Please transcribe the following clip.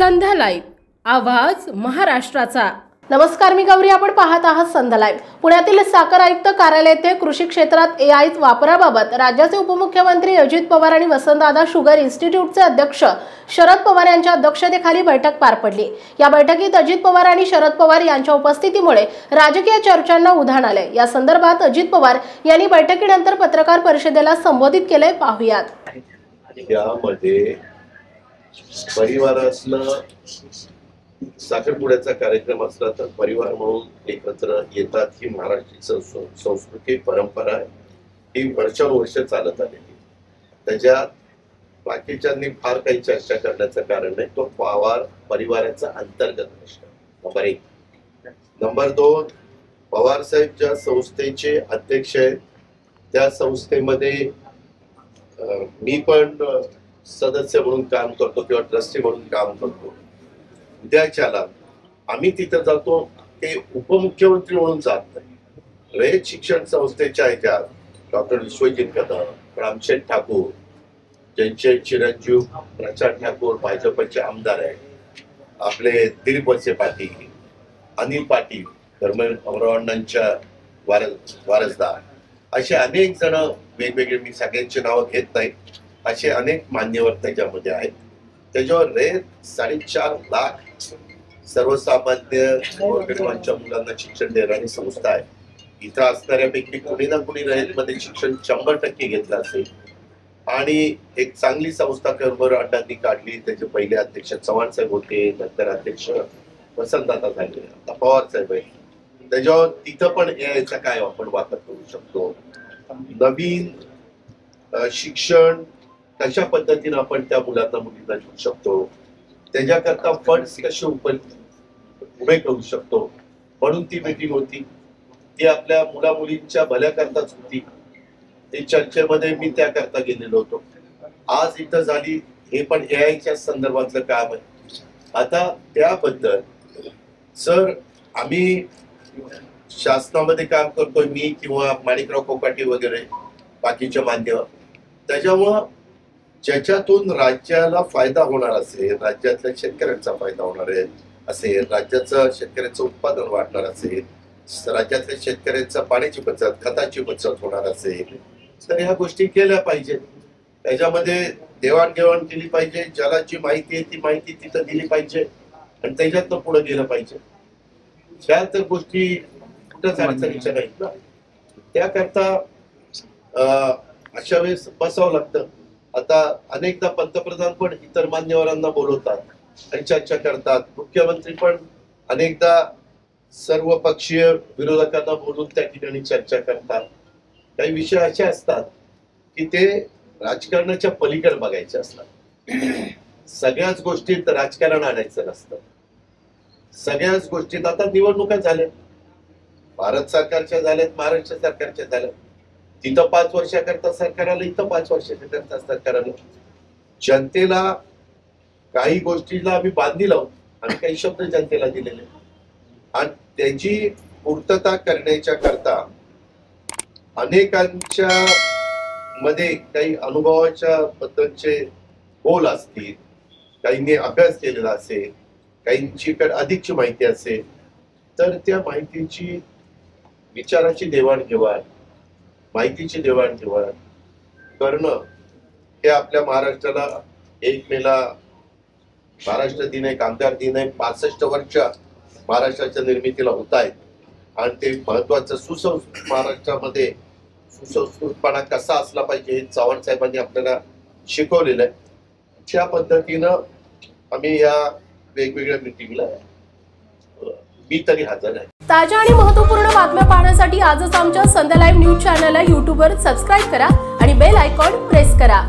संध्या live, आवाज महाराष्ट्राचा। नमस्कार, मी गौरी, आपण पाहत आहात संध्या लाईव्ह। पुण्यातील साखर आयुक्त कार्यालय येथे कृषी क्षेत्रात AI वापराबाबत राज्याचे उपमुख्यमंत्री अजित पवार आणि वसंतदादा शुगर इन्स्टिट्यूटचे अध्यक्ष शरद पवार यांच्या अध्यक्षतेखाली बैठक पार पडली। या बैठकीत अजित पवार आणि शरद पवार यांच्या उपस्थितीमुळे राजकीय चर्चांना उधाण आले। या संदर्भात अजित पवार यांनी बैठकीनंतर पत्रकार परिषदेला संबोधित केले, पाहूयात। यामध्ये परिवारातलं साखरपुड्याचा कार्यक्रम असला तर परिवार म्हणून एकत्र येतात, ही महाराष्ट्राची संस्कृती परंपरा आहे। ही वर्षानुवर्ष चालत आलेली। त्याच्यात बाकीच्यांनी फार काही चर्चा करण्याचं कारण नाही, तो पवार परिवाराचा अंतर्गत प्रश्न नंबर 1। नंबर 2, पवार साहेब ज्या संस्थेचे अध्यक्ष आहेत त्या संस्थेमध्ये मी पण सदस्य म्हणून काम करतो किंवा ट्रस्टी म्हणून काम करतो। उद्याच्याला आम्ही तिथे जातो ते उपमुख्यमंत्री म्हणून जात नाही। रयत शिक्षण संस्थेच्या ह्याच्यात डॉक्टर विश्वजित कदम, रामशेठ ठाकूर, ज्यांचे चिरंजीव प्रचार ठाकूर भाजपचे आमदार आहेत, आपले दिलीप वळसे पाटील, अनिल पाटील धर्मवरावांच्या वारसदार, असे अनेक जण वेगवेगळे, मी सगळ्यांची नावं घेत नाही, असे अनेक मान्यवर त्याच्यामध्ये आहेत। त्याच्यावर रयत 4.5 लाख सर्वसामान्य गोरगरिबांच्या मुलांना शिक्षण देणारी संस्था आहे। इथं असणाऱ्यापैकी कोणी ना कोणी रयतमध्ये शिक्षण 100% घेतलं असेल आणि एक चांगली संस्था कर्मर अड्डांनी काढली। त्याचे पहिले अध्यक्ष चव्हाण साहेब होते, नंतर अध्यक्ष वसंतदादा झाले, आता पवार साहेब आहे। त्याच्यावर तिथं पण याचा काय आपण वापर करू शकतो, नवीन शिक्षण कशा पद्धतीने आपण त्या मुलांना मुलींना देऊ शकतो, त्याच्याकरता फंड्स कसे उभे करू शकतो, म्हणून ती मीटिंग होती। ती आपल्या मुला मुलींच्या भल्याकरताच होती। ते चर्चेमध्ये मी त्याकरता गेलेलो होतो। आज इथं झाली, हे पण AIच्या संदर्भातलं काम आहे। आता त्याबद्दल सर आम्ही शासनामध्ये काम करतोय, मी किंवा माणिकराव कोकाटे वगैरे बाकीचे मान्यवर, त्याच्यामुळं ज्याच्यातून राज्याला फायदा होणार असेल, राज्यातल्या शेतकऱ्यांचा फायदा होणार असेल, राज्याचं शेतकऱ्यांचं उत्पादन वाढणार असेल, राज्यातल्या शेतकऱ्यांचा पाण्याची बचत, खताची बचत होणार असेल, तर ह्या गोष्टी केल्या पाहिजेत। त्याच्यामध्ये देवाणघेवाण केली पाहिजे, ज्याला जी माहिती आहे ती माहिती तिथं दिली पाहिजे आणि त्याच्यातनं पुढे गेलं पाहिजे। ह्या तर गोष्टी कुठंच अडचणीच्या नाहीत ना, त्याकरता अशा वेळेस बसावं लागतं। आता अनेकदा पंतप्रधान पण इतर मान्यवरांना बोलवतात आणि चर्चा करतात, मुख्यमंत्री पण अनेकदा सर्व पक्षीय विरोधकांना बोलून त्या ठिकाणी चर्चा करतात। काही विषय असे असतात की ते राजकारणाच्या पलीकडे बघायचे असतात। सगळ्याच गोष्टीत राजकारण आणायचं नसतं। सगळ्याच गोष्टीत आता निवडणुका झाल्या, भारत सरकारच्या झाल्यात, महाराष्ट्र सरकारच्या झाल्या, तिथं 5 वर्षाकरता सरकार आलं, इथं 5 वर्षाकरता सरकार आलं। जनतेला काही गोष्टीला आम्ही बांधील आहोत आणि काही शब्द जनतेला दिलेले आणि त्याची पूर्तता करण्याच्या करता अनेकांच्या मध्ये काही अनुभवाच्या बद्दलचे बोल असतील, काहींनी अभ्यास केलेला असेल, काहींचीकडे अधिकची माहिती असेल, तर त्या माहितीची विचाराची देवाणघेवाण, माहितीची देवाणघेवाण करणं हे आपल्या महाराष्ट्राला 1 मेला महाराष्ट्र दिन आहे, कामगार दिन आहे, 65 वर्ष महाराष्ट्राच्या निर्मितीला होत आहेत आणि ते महत्वाचं महाराष्ट्रामध्ये सुसंस्कृतपणा कसा असला पाहिजे हे चव्हाण साहेबांनी आपल्याला शिकवलेलं आहे। त्या पद्धतीनं आम्ही या वेगवेगळ्या मीटिंगला मी तरी हजर आहे। ताज्या आणि महत्त्वपूर्ण बातम्या पाहण्यासाठी आजच आमच्या संध्या लाईव्ह न्यूज चॅनलला YouTube वर सबस्क्राईब करा आणि बेल आयकॉन प्रेस करा।